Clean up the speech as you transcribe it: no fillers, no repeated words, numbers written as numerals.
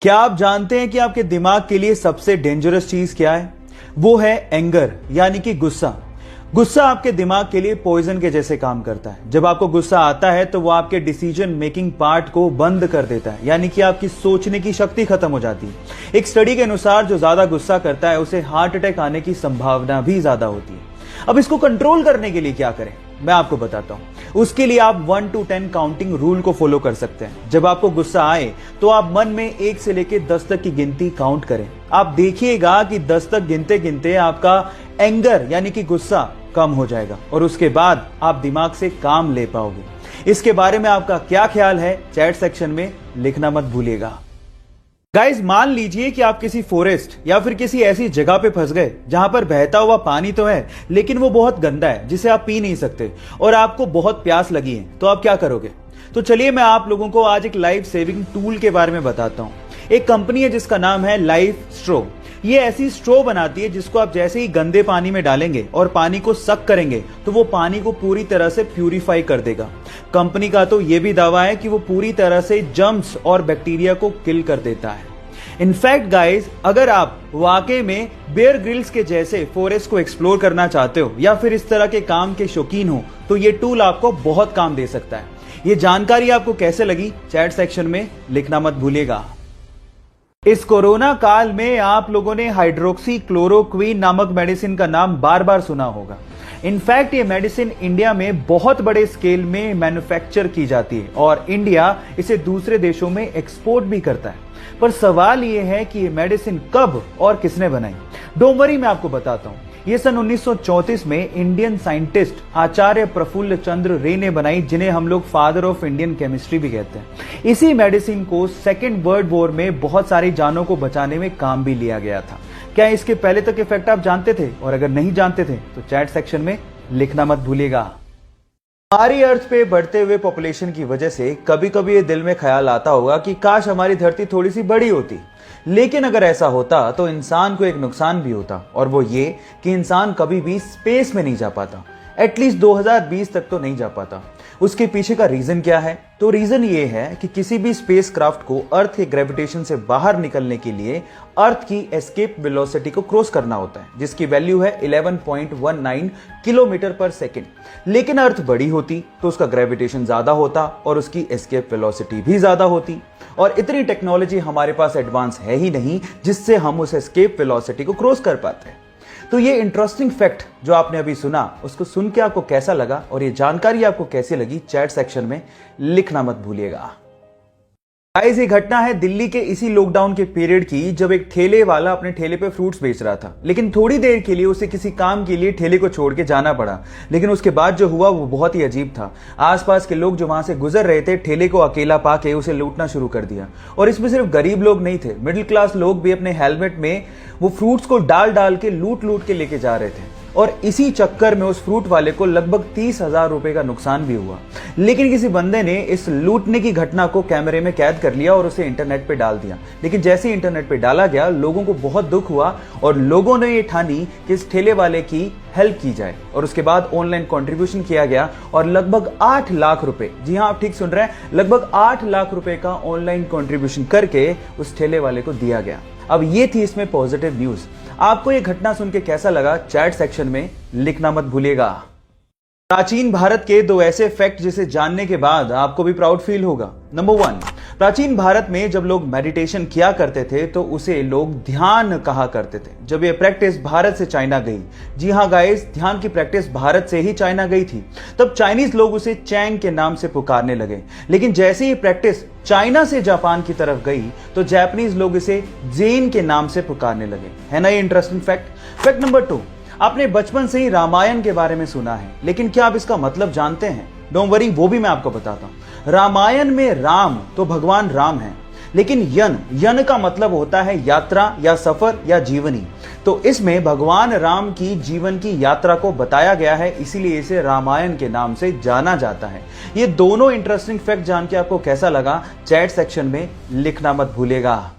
क्या आप जानते हैं कि आपके दिमाग के लिए सबसे डेंजरस चीज क्या है? वो है एंगर, यानी कि गुस्सा। गुस्सा आपके दिमाग के लिए पॉइजन के जैसे काम करता है। जब आपको गुस्सा आता है तो वो आपके डिसीजन मेकिंग पार्ट को बंद कर देता है, यानी कि आपकी सोचने की शक्ति खत्म हो जाती है। एक स्टडी के अनुसार जो ज्यादा गुस्सा करता है उसे हार्ट अटैक आने की संभावना भी ज्यादा होती है। अब इसको कंट्रोल करने के लिए क्या करें, मैं आपको बताता हूं। उसके लिए आप 1 to 10 काउंटिंग रूल को फॉलो कर सकते हैं। जब आपको गुस्सा आए तो आप मन में 1 से लेकर 10 तक की गिनती काउंट करें। आप देखिएगा कि 10 तक गिनते गिनते आपका एंगर यानी कि गुस्सा कम हो जाएगा और उसके बाद आप दिमाग से काम ले पाओगे। इसके बारे में आपका क्या ख्याल है, चैट सेक्शन में लिखना मत भूलिएगा। गाइस, मान लीजिए कि आप किसी फॉरेस्ट या फिर किसी ऐसी जगह पे फंस गए जहां पर बहता हुआ पानी तो है लेकिन वो बहुत गंदा है, जिसे आप पी नहीं सकते, और आपको बहुत प्यास लगी है, तो आप क्या करोगे? तो चलिए मैं आप लोगों को आज एक लाइफ सेविंग टूल के बारे में बताता हूं। एक कंपनी है जिसका नाम है लाइफ स्ट्रो। ये ऐसी स्ट्रो बनाती है जिसको आप जैसे ही गंदे पानी में डालेंगे और पानी को सक करेंगे तो वो पानी को पूरी तरह से प्यूरिफाई कर देगा। कंपनी का तो ये भी दावा है कि वो पूरी तरह से जर्म्स और बैक्टीरिया को किल कर देता है। इनफैक्ट गाइस, अगर आप वाकई में बेयर ग्रिल्स के जैसे फॉरेस्ट को एक्सप्लोर करना चाहते हो या फिर इस तरह के काम के शौकीन हो तो ये टूल आपको बहुत काम दे सकता है। ये जानकारी आपको कैसे लगी, चैट सेक्शन में लिखना मत भूलिएगा। इस कोरोना काल में आप लोगों ने हाइड्रोक्सी क्लोरोक्वीन नामक मेडिसिन का नाम बार बार सुना होगा। इनफैक्ट ये मेडिसिन इंडिया में बहुत बड़े स्केल में मैन्युफैक्चर की जाती है और इंडिया इसे दूसरे देशों में एक्सपोर्ट भी करता है। पर सवाल ये है कि ये मेडिसिन कब और किसने बनाई? डोंट वरी, मैं आपको बताता हूं। ये सन 1934 में इंडियन साइंटिस्ट आचार्य प्रफुल्ल चंद्र रे ने बनाई, जिन्हें हम लोग फादर ऑफ इंडियन केमिस्ट्री भी कहते हैं। इसी मेडिसिन को सेकेंड वर्ल्ड वॉर में बहुत सारी जानों को बचाने में काम भी लिया गया था। क्या इसके पहले तक इफेक्ट आप जानते थे? और अगर नहीं जानते थे तो चैट सेक्शन में लिखना मत भूलिएगा। हमारी अर्थ पे बढ़ते हुए पॉपुलेशन की वजह से कभी कभी ये दिल में ख्याल आता होगा कि काश हमारी धरती थोड़ी सी बड़ी होती। लेकिन अगर ऐसा होता तो इंसान को एक नुकसान भी होता, और वो ये कि इंसान कभी भी स्पेस में नहीं जा पाता। एटलीस्ट 2020 तक तो नहीं जा पाता। उसके पीछे का रीजन क्या है? तो रीजन ये है कि किसी भी स्पेसक्राफ्ट को अर्थ के ग्रेविटेशन से बाहर निकलने के लिए अर्थ की एस्केप वेलोसिटी को क्रॉस करना होता है, जिसकी वैल्यू है 11.19 किलोमीटर पर सेकेंड। लेकिन अर्थ बड़ी होती तो उसका ग्रेविटेशन ज्यादा होता और उसकी एस्केप वेलोसिटी भी ज्यादा होती, और इतनी टेक्नोलॉजी हमारे पास एडवांस है ही नहीं जिससे हम उस एस्केप वेलोसिटी को क्रॉस कर पाते हैं। तो ये इंटरेस्टिंग फैक्ट जो आपने अभी सुना, उसको सुन के आपको कैसा लगा और ये जानकारी आपको कैसी लगी, चैट सेक्शन में लिखना मत भूलिएगा। गाइस, ये घटना है दिल्ली के इसी लॉकडाउन के पीरियड की, जब एक ठेले वाला अपने ठेले पे फ्रूट्स बेच रहा था। लेकिन थोड़ी देर के लिए उसे किसी काम के लिए ठेले को छोड़ के जाना पड़ा। लेकिन उसके बाद जो हुआ वो बहुत ही अजीब था। आसपास के लोग जो वहां से गुजर रहे थे ठेले को अकेला पाके उसे लूटना शुरू कर दिया। और इसमें सिर्फ गरीब लोग नहीं थे, मिडिल क्लास लोग भी अपने हेलमेट में वो फ्रूट्स को डाल डाल के लूट लूट के लेके जा रहे थे। और इसी चक्कर में उस फ्रूट वाले को लगभग 30,000 रुपए का नुकसान भी हुआ। लेकिन किसी बंदे ने इस लूटने की घटना को कैमरे में कैद कर लिया और उसे इंटरनेट पे डाल दिया। लेकिन जैसे ही इंटरनेट पे डाला गया, लोगों को बहुत दुख हुआ और लोगों ने ये ठानी कि इस ठेले वाले की हेल्प की जाए। और उसके बाद ऑनलाइन कंट्रीब्यूशन किया गया और लगभग 8 लाख रुपए, जी हाँ आप ठीक सुन रहे हैं, लगभग 8 लाख रुपए का ऑनलाइन कंट्रीब्यूशन करके उस ठेले वाले को दिया गया। अब ये थी इसमें पॉजिटिव न्यूज। आपको ये घटना सुन के कैसा लगा, चैट सेक्शन में लिखना मत भूलिएगा। प्राचीन भारत के 2 ऐसे फैक्ट जिसे जानने के बाद आपको भी प्राउड फील होगा। नंबर 1, प्राचीन भारत में जब लोग मेडिटेशन किया करते थे तो उसे लोग ध्यान कहा करते थे। जब ये प्रैक्टिस भारत से चाइना गई, जी हाँ गाइस, ध्यान की प्रैक्टिस भारत से ही चाइना गई थी, तब चाइनीज लोग उसे चैंग के नाम से पुकारने लगे। लेकिन जैसे ही प्रैक्टिस चाइना से जापान की तरफ गई तो जापानीज लोग इसे जेन के नाम से पुकारने लगे। है ना ये इंटरेस्टिंग फैक्ट। फैक्ट नंबर 2, आपने बचपन से ही रामायण के बारे में सुना है, लेकिन क्या आप इसका मतलब जानते हैं? डोंट वरी, वो भी मैं आपको बताता हूं। रामायण में राम तो भगवान राम है, लेकिन यन का मतलब होता है यात्रा या सफर या जीवनी। तो इसमें भगवान राम की जीवन की यात्रा को बताया गया है, इसीलिए इसे रामायण के नाम से जाना जाता है। ये दोनों इंटरेस्टिंग फैक्ट जान के आपको कैसा लगा, चैट सेक्शन में लिखना मत भूलिएगा।